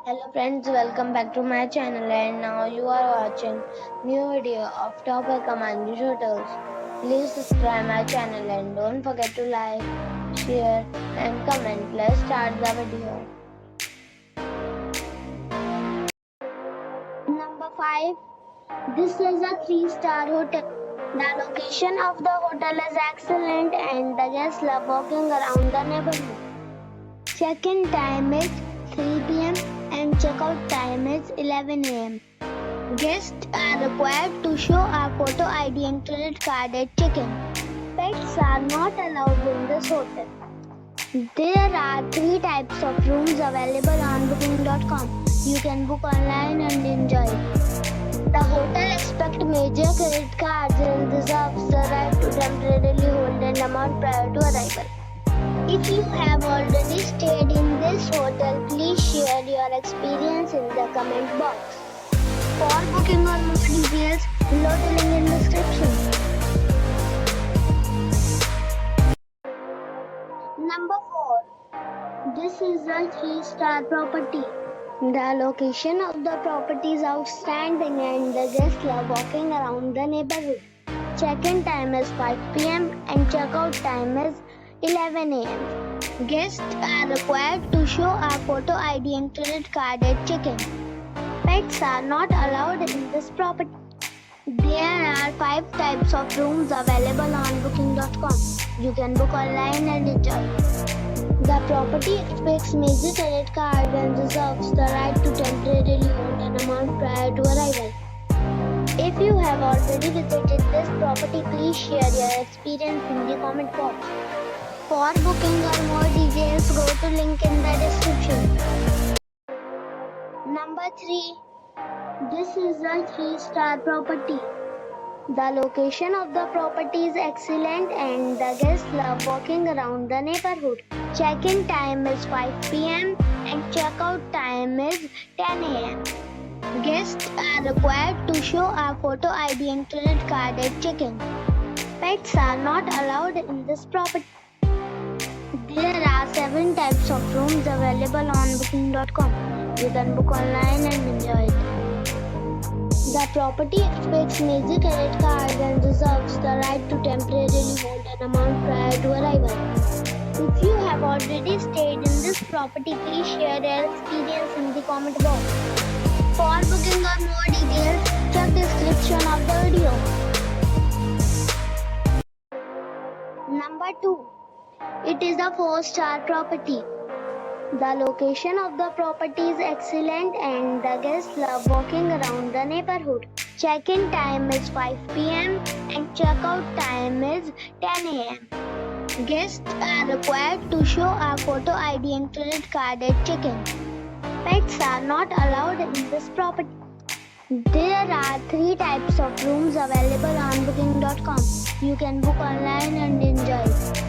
Hello friends, welcome back to my channel and now you are watching new video of top recommended hotels. Please subscribe my channel and don't forget to like, share and comment. Let's start the video. Number 5. This is a 3-star hotel. The location of the hotel is excellent and the guests love walking around the neighborhood. Check-in time is 3 p.m. and check-out time is 11 a.m. Guests are required to show a photo ID and credit card at check-in. Pets are not allowed in this hotel. There are 3 types of rooms available on booking.com. You can book online and enjoy it. The hotel expects major credit cards and reserves the right to temporarily hold an amount prior to arrival. If you have already stayed in this hotel, please share your experience in the comment box. For booking or more details, below the link in description. Number 4. This is a 3-star property. The location of the property is outstanding and the guests love walking around the neighborhood. Check-in time is 5 p.m. and check-out time is 11 a.m. Guests are required to show a photo ID and credit card at check-in. Pets are not allowed in this property. There are 5 types of rooms available on booking.com. You can book online and enjoy. The property expects major credit card and reserves the right to temporarily hold an amount prior to arrival. If you have already visited this property, please share your experience in the comment box. For booking or more details, go to link in the description. Number 3. This is a 3-star property. The location of the property is excellent and the guests love walking around the neighborhood. Check-in time is 5 p.m. and check-out time is 10 a.m. Guests are required to show a photo ID and credit card at check-in. Pets are not allowed in this property. There are 7 types of rooms available on booking.com. You can book online and enjoy it. The property expects major credit cards and reserves the right to temporarily hold an amount prior to arrival. If you have already stayed in this property, please share your experience in the comment box. For booking or more details, check the description of the video. Number 2. It is a 4-star property. The location of the property is excellent and the guests love walking around the neighborhood. Check-in time is 5 p.m. and check-out time is 10 a.m. Guests are required to show a photo ID and credit card at check-in. Pets are not allowed in this property. There are 3 types of rooms available on booking.com. You can book online and enjoy it.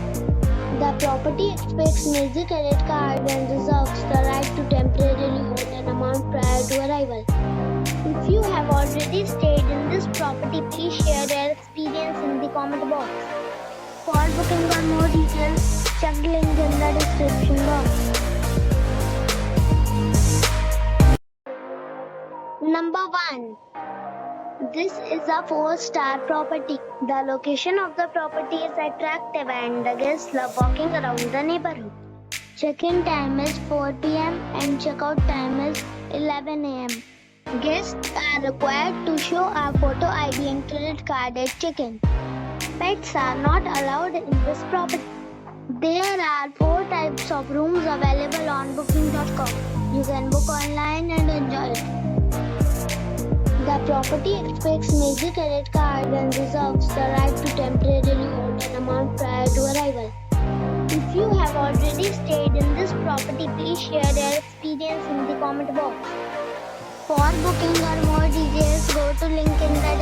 The property expects major credit card and reserves the right to temporarily hold an amount prior to arrival. If you have already stayed in this property, please share your experience in the comment box. For booking or more details, check the link in the description box. Number 1. This is a 4-star property. The location of the property is attractive and the guests love walking around the neighborhood. Check-in time is 4 p.m. and check-out time is 11 a.m. Guests are required to show a photo ID and credit card at check-in. Pets are not allowed in this property. There are 4 types of rooms available on booking.com. You can book online and enjoy it. The property expects major credit card and reserves the right to temporarily hold an amount prior to arrival. If you have already stayed in this property, please share your experience in the comment box. For booking or more details, go to link in the